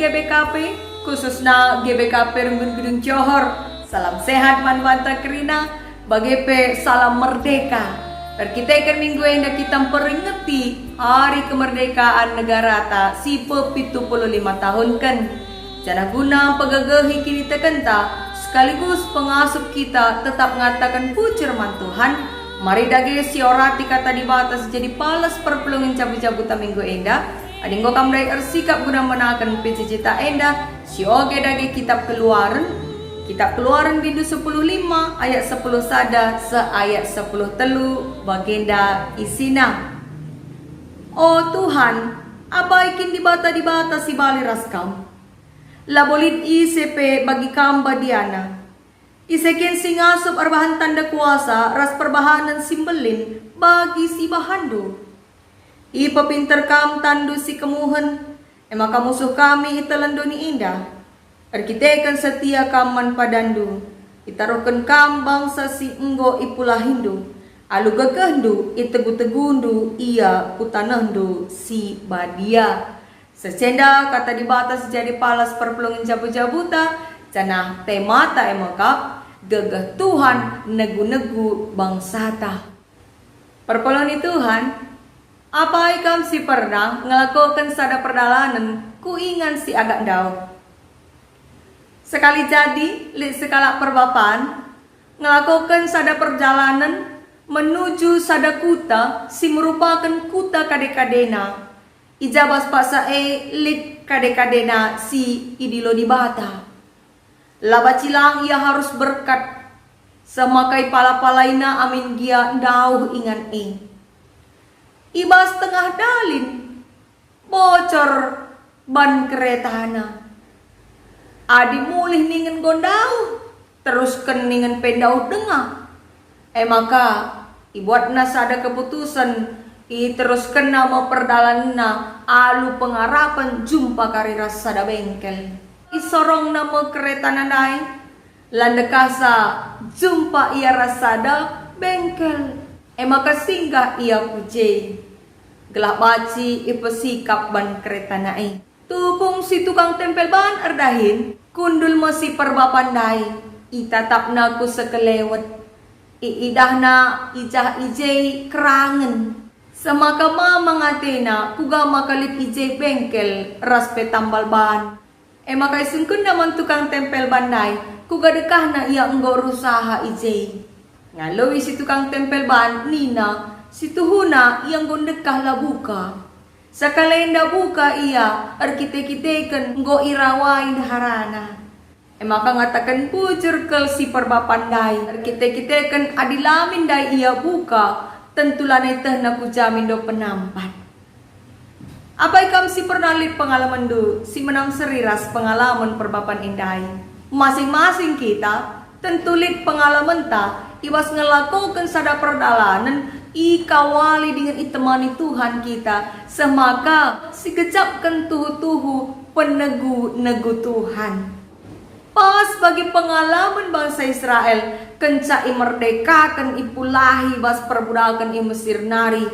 GBKP, khususnya GBKP Runggun Gedung Johor. Salam sehat manwanta kerina, bagepe salam merdeka. Kita minggu yang kita peringati hari kemerdekaan negara ta sipe 75 tahun kan. Jana guna pegagahi kini tekenta sekaligus pengasup kita tetap mengatakan puji firman Tuhan. Mari dage si orati kata di batas jadi palas perpelungin cabut-cabuta minggu enda. Adinggo kamdai ersikap guna menakan pecicita enda. Si oge dage kitab keluaran. Kitab keluaran bindu 10:5 ayat 10 sada seayat 10 telu bagenda isina. Oh Tuhan, abaikin di bata si bali raskam. Labolit ICP bagi kamba diana. Isekin singasup arbahan tanda kuasa ras perbahanan simbelin bagi si bahando. Ipa pinter kam tandu si kemuhen. Emaka musuh kami itelandoni indah. Arkitekan setia kaman padandu. Itarukan kam bangsa si enggo ipulah hindu. Alu gagandu itegu-tegundu ia putanandu si badia. Secenda kata di batas jadi palas perpelungin jabu-jabuta. Canah temata emakap gagah Tuhan negu-negu bangsata. Perpeloni Tuhan, apa ikam si pernah ngelakukan sada perdalanan ku ingan si agak dau. Sekali jadi li sekala perbapan ngelakukan sada perjalanan menuju sada kuta si merupakan kuta kadekadena. Ijabas paksa lit kadekadena si idilo di bata. Laba cilang ia harus berkat semakai pala-palaina amin gia dauh ingan Ibas tengah dalin bocor ban keretana. Adi mulih ningen gondau terus keningen pendau dengah. Maka ibuatna sada keputusan terus kena mau perdalanna alu pengarapan jumpa kariras sada bengkel. Isorong nama kereta nanai landekasa jumpa ia rasada bengkel. Maka singgah ia puji gelap baci ipesikap ban kereta nai. Tupung si tukang tempel ban erdahin kundul mesi perbapandai. Itatapna ku sekelewet iidahna ijah ijai kerangen. Semaka mama ngatena kuga makalip ijai bengkel raspe tambal ban. Maka isungkun naman tukang tempel bandai kuga dekahna ia enggo rusaha ijay. Ngalowi si tukang tempel ban nina si tuhuna yang gondekah la buka. Sakalenda buka ia arkite-kiteken enggo irawain harana. Maka ngatakan bujur kel si perbapandai arkite-kiteken adilamin dai ia buka tentulanay tehna kujamin do penampat. Apa ikam si pernah lihat pengalaman do si menang seriras pengalaman perbapan indai. Masing-masing kita tentu lihat pengalaman ta ibas ngelakukan sada perdalanan ikawali dengan itemani Tuhan kita semaka si kecapkan tuhu-tuhu penegu-negu Tuhan. Pas bagi pengalaman bangsa Israel kenca imerdekakan ipulahi bas perbudakan i Mesir nari.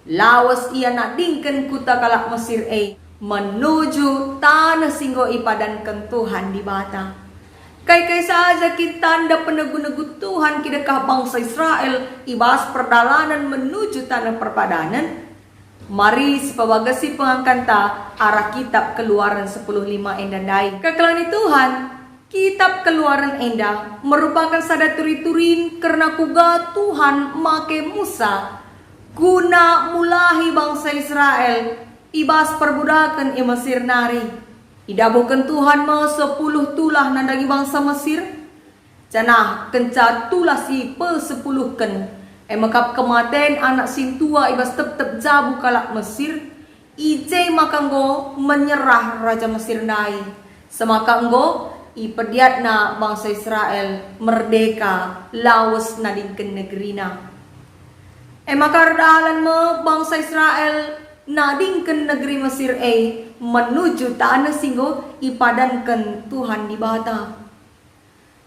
Lawas ia nak dingken kuta kalak Mesir menuju tanah singgo ipadankan Tuhan di bata. Kai saja kita tanda penegu-negu Tuhan kidekah bangsa Israel ibas perjalanan menuju tanah perpadanan. Mari sepawagasi pengangkanta arah kitab keluaran 10:5 endandai. Kekelani Tuhan, kitab keluaran enda merupakan sada turi-turin karena kuga Tuhan make Musa guna mulahi bangsa Israel ibas perbudakan i Mesir nari. Idabukan Tuhan ma 10 tulah nandagi bangsa Mesir. Canah kenca tulah si pe-10ken. Makap kematen anak sintua ibas tep-tep jabu kalak Mesir. Ije makanggo menyerah Raja Mesir nai. Semaka enggo ipediatna bangsa Israel merdeka lawas nadingken negerina. Maka dalan me bangsa Israel nadingken negeri Mesir menuju tanah singgo ipadankan Tuhan di bata.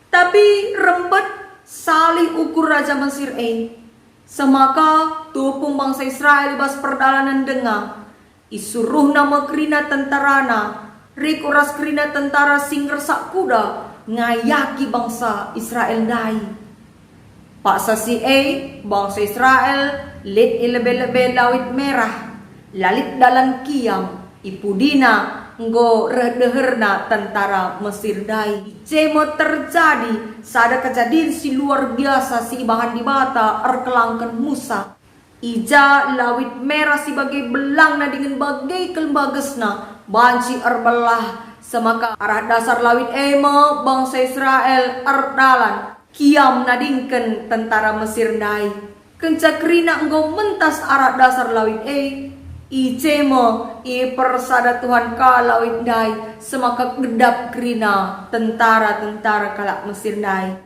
Tapi rembet salih ukur Raja Mesir semaka tupung bangsa Israel ibas perdalanan dengar isuruh nama kerina tentarana Rikuras kerina tentara singgersak kuda ngayaki bangsa Israel dai. Paksa si bangsa Israel lit ilebe-lebe lawit merah, lalit dalan kiam, ipudina nggo redeherna tentara Mesir dai. Cemo terjadi sada kejadian si luar biasa si bahan di bata erkelangkan Musa. Ija lawit merah sebagai belang na dengan bagai kelembagesna banci erbelah semaka arah dasar lawit ema bangsa Israel erdalan kiam nadingken tentara Mesir dai. Kencakrina engkau mentas arah dasar lawit icemo persada Tuhan ka lawit dai semaka gedap krina tentara-tentara kalak Mesir dai.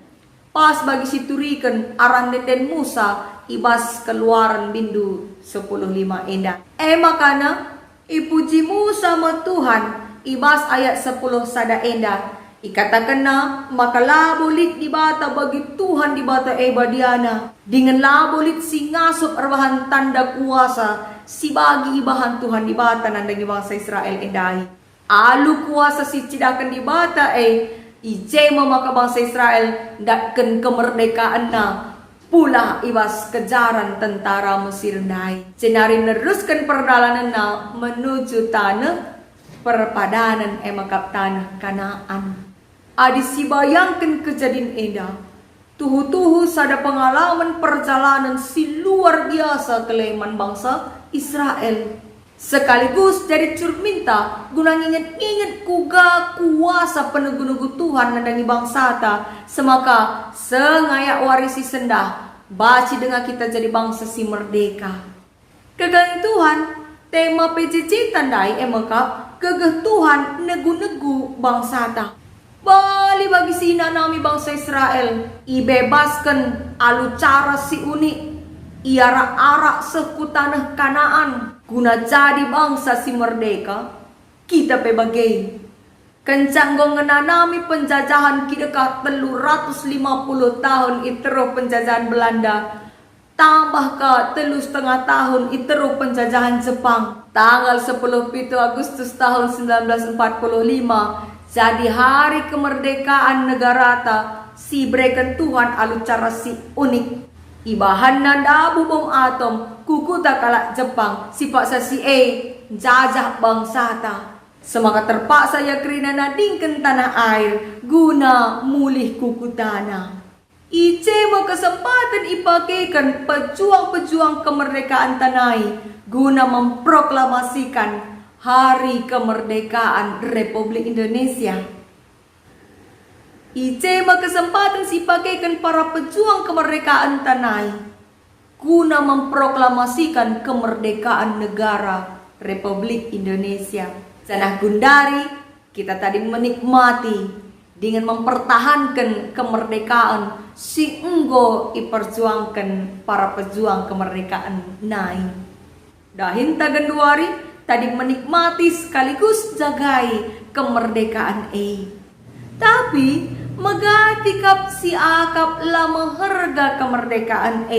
Pas bagi situriken aran deten Musa ibas keluaran bindu 10:5 enda. Makana ipuji Musa ma Tuhan ibas ayat 10 sada enda. Ikatakan na maka labolit di bata bagi Tuhan di bata badiana. Dengan labolit si ngasup erbahan tanda kuasa si bagi ibahan Tuhan di bata nandang bangsa Israel endai. Alu kuasa si cidakan di bata ijema maka bangsa Israel datken kemerdekaan na pula ibas kejaran tentara Mesir dai. Cenari neruskan perjalanan na menuju tanah perpadanan makap tanah Kanaan. Adi si bayangkan kejadian eda. Tuhu-tuhu sada pengalaman perjalanan si luar biasa keleman bangsa Israel. Sekaligus jadi curminta guna nginget-nginget kuga kuasa penugu-nugu Tuhan nandangi bangsa ta. Semaka sengayak warisi sendah baci dengan kita jadi bangsa si merdeka. Kegah Tuhan tema PJJ tandai maka kegah Tuhan negu-negu bangsa ta. Bali bagi si nami bangsa Israel ibebaskan alu cara si unik iara-arak seku tanah Kanaan guna jadi bangsa si merdeka. Kita pebagai kencang ngenanami penjajahan kidekah 350 tahun itero penjajahan Belanda tambah ke 3,5 tahun itero penjajahan Jepang. Tanggal 10 Agustus tahun 1945 jadi hari kemerdekaan negara ta si berikan Tuhan alu cara si unik. Ibahan nanda abu bom atom kukuta kalak Jepang si paksa si jajah bangsa ta. Semaka terpaksa ya kerina nadingken tanah air guna mulih kukutana. Icemo kesempatan ipakaikan pejuang-pejuang kemerdekaan tanai guna memproklamasikan Hari Kemerdekaan Republik Indonesia. Icema kesempatan sipakaikan para pejuang kemerdekaan tanai guna memproklamasikan kemerdekaan negara Republik Indonesia. Sanah gundari kita tadi menikmati dengan mempertahankan kemerdekaan si enggo iperjuangkan para pejuang kemerdekaan nai. Dahin tagenduari tadi menikmati sekaligus jagai kemerdekaan Tapi megatikap si akap lama harga kemerdekaan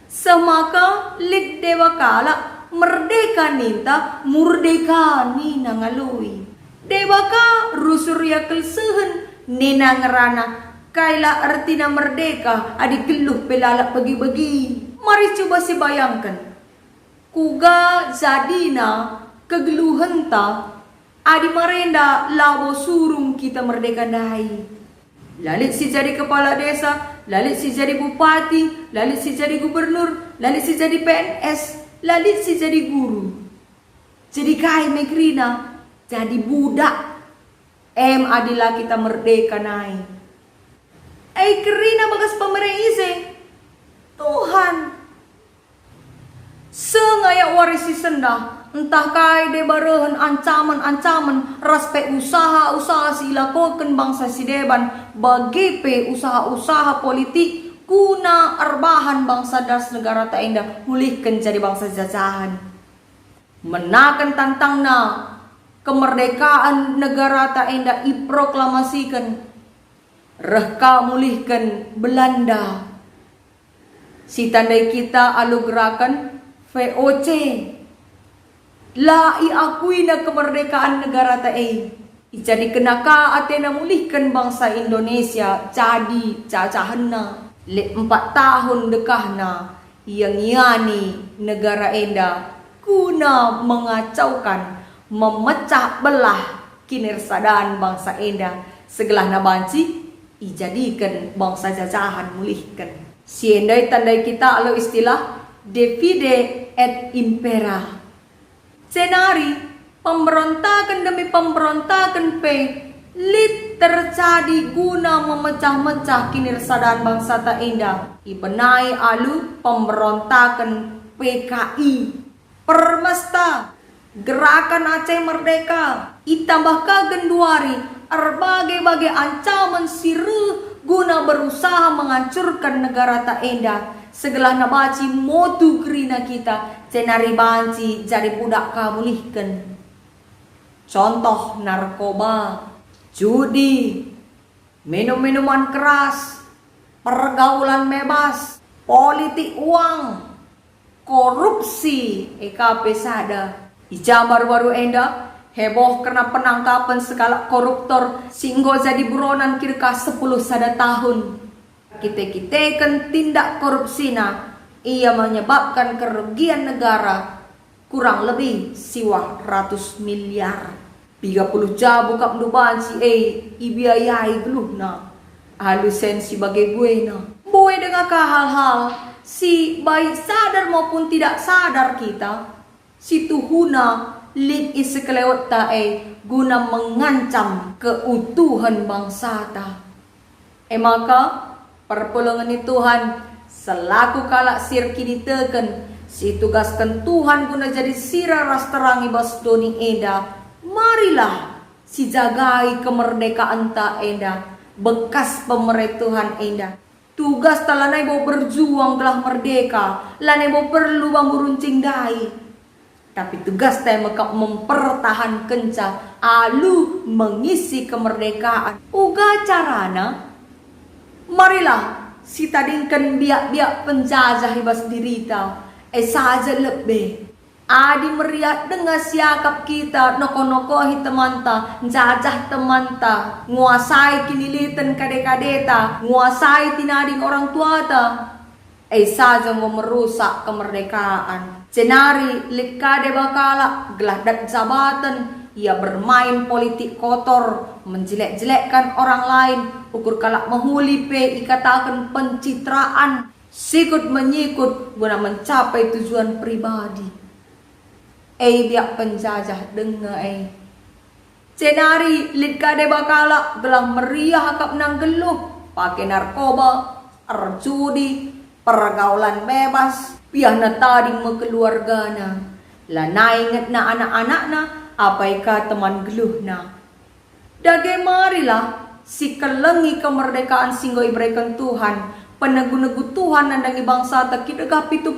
semaka lid dewa kala merdeka ninta murdeka nina ngalui. Dewa ka rusurya kelsehen nina ngerana kaila artina merdeka adik geluh pelalak bagi-bagi. Mari coba si bayangkan. Kuga zadina kegeluhan ta adi marenda labo surung kita merdeka dai. Lalit si jadi kepala desa, lalit si jadi bupati, lalit si jadi gubernur, lalit si jadi PNS, lalit si jadi guru. Jadi kai megrina jadi budak. Adila kita merdeka nai. Kerina bagas pemerintah Tuhan sengaya warisi sendah entah kai de barehan ancaman-ancaman raspe usaha-usaha si lakokan bangsa si deban bagi pe usaha-usaha politik guna erbahan bangsa das negara ta indah pulihkan jadi bangsa jajahan. Menakan tantangna kemerdekaan negara ta indah iproklamasikan rehka mulihkan Belanda. Si tandai kita alu gerakan VOC la iakui na kemerdekaan negara ta Jadi kenaka atena mulihkan bangsa Indonesia jadi cacahanna. Le 4 tahun dekahna yang yani negara enda guna mengacaukan, memecah belah kinersadaan bangsa enda. Segelah nabanci ijadikan bangsa jajahan mulihkan. Siendai tandai kita alo istilah divide et impera. Senari pemberontakan demi pemberontakan lit terjadi guna memecah-mecah kinersadaan bangsa ta enda. Ibenai alu pemberontakan PKI, Permesta, Gerakan Aceh Merdeka, itambahkan genduari berbagai-bagai ancaman siru guna berusaha menghancurkan negara ta enda. Segelah nabaci motu gerina kita cenari banci jadi budak kamulihkan. Contoh narkoba, judi, minum-minuman keras, pergaulan bebas, politik uang, korupsi, EKP sada. Ija baru-baru enda heboh karena penangkapan skala koruptor singgo jadi buronan kirka 10 sada tahun. Kita kan tindak korupsina ia menyebabkan kerugian negara kurang lebih siwah 100 miliar. 30 jabu kap nubansi ibiayai beluhna halusensi bagai gue na. Boy dengan hal-hal si baik sadar maupun tidak sadar kita si tuhuna lit isekelewat ta guna mengancam keutuhan bangsa ta. Maka perpulungan Tuhan selaku kalak sir kini teken si tugaskan Tuhan guna jadi sira ras terangi bas doni eda. Marilah si jagai kemerdekaan ta enda, bekas pemerintah enda. Tugas talanai bo berjuang gelah merdeka, lanai bo perlu bambu runcing dai. Tapi tugas ta mempertahan kenca alu mengisi kemerdekaan. Uga carana, marilah si tadingkan biak-biak penjajah ibas dirita, saja lebih. Adi meriah dengan siakap kita noko-nokohi temanta, jajah temanta, nguasai kinilitan kade-kadeta, nguasai tinading orang tua ta. Saja mau merusak kemerdekaan. Cenari likade bakala geladak jabatan, ia bermain politik kotor, menjelek-jelekkan orang lain, ukur kalak menghuli ikatakan pencitraan, sikut menyikut guna mencapai tujuan pribadi. Biak penjajah dengar Cenari litkade bakala gelah meriah akap nang geluh pakai narkoba, judi, pergaulan bebas, piahna tadi keluargana. Lah inget na anak-anakna apaika teman geluhna. Dage marilah si kelengi kemerdekaan singgo ibrekan Tuhan, penegu-negu Tuhan nandangi bangsa tak kita 75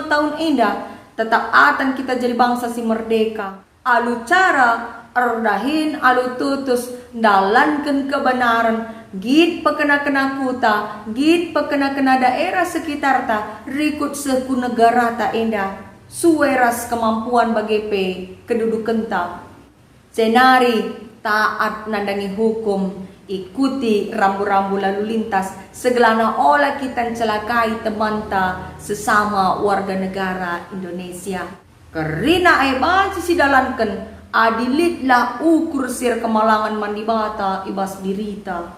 tahun indah. Tetap atan kita jadi bangsa si merdeka. Alu cara erdahin alu tutus dalankan kebenaran. Git pekena-kena kuta, git pekena-kena daerah sekitar ta, rikut seku negara ta enda. Suweras kemampuan bagi kedudukan ta. Cenari taat nandangi hukum. Ikuti rambu-rambu lalu lintas segelana olah kita celakai temanta sesama warga negara Indonesia. Kerina banci sidalankan adilitlah ukur sir kemalangan mandibata ibas dirita.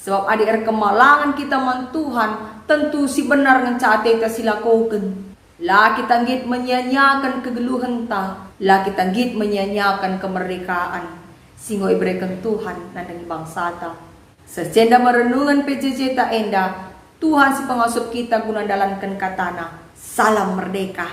Sebab adik kemalangan kita man Tuhan tentu si benar ngencate ta silakoken. Lah kita git menyanyiakan kegeluhan ta, lah kita git menyanyiakan kemerdekaan. Singgo ibrekan Tuhan nandangi bangsa ta. Secenda merenungan PJJ ta enda, Tuhan si pengasup kita guna dalankan katana. Salam merdeka.